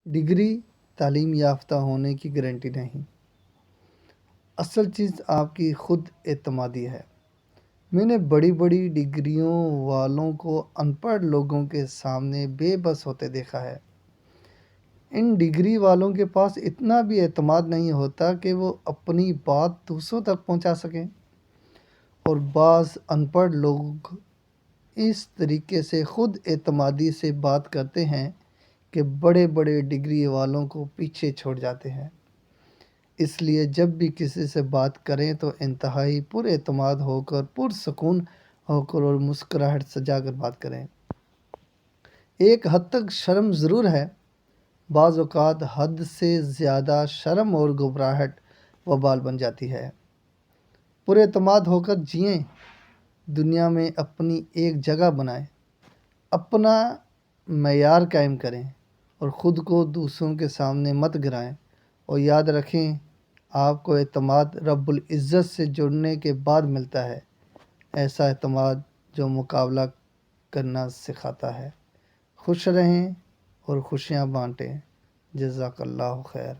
Degree تعلیم یافتہ ہونے کی گارنٹی نہیں، اصل چیز آپ کی خود اعتمادی ہے۔ میں نے بڑی بڑی ڈگریوں والوں کو ان پڑھ لوگوں کے سامنے بے بس ہوتے دیکھا ہے۔ ان ڈگری والوں کے پاس اتنا بھی اعتماد نہیں ہوتا کہ وہ اپنی بات دوسروں تک پہنچا سکیں، اور بعض ان پڑھ لوگ اس طریقے سے خود اعتمادی سے بات کرتے ہیں کہ بڑے بڑے ڈگری والوں کو پیچھے چھوڑ جاتے ہیں۔ اس لیے جب بھی کسی سے بات کریں تو انتہائی پر اعتماد ہو کر، پرسکون ہو کر اور مسکراہٹ سجا کر بات کریں۔ ایک حد تک شرم ضرور ہے، بعض اوقات حد سے زیادہ شرم اور گھبراہٹ وبال بن جاتی ہے۔ پر اعتماد ہو کر جئیں، دنیا میں اپنی ایک جگہ بنائیں، اپنا معیار قائم کریں اور خود کو دوسروں کے سامنے مت گرائیں، اور یاد رکھیں آپ کو اعتماد رب العزت سے جڑنے کے بعد ملتا ہے، ایسا اعتماد جو مقابلہ کرنا سکھاتا ہے۔ خوش رہیں اور خوشیاں بانٹیں۔ جزاک اللہ خیر۔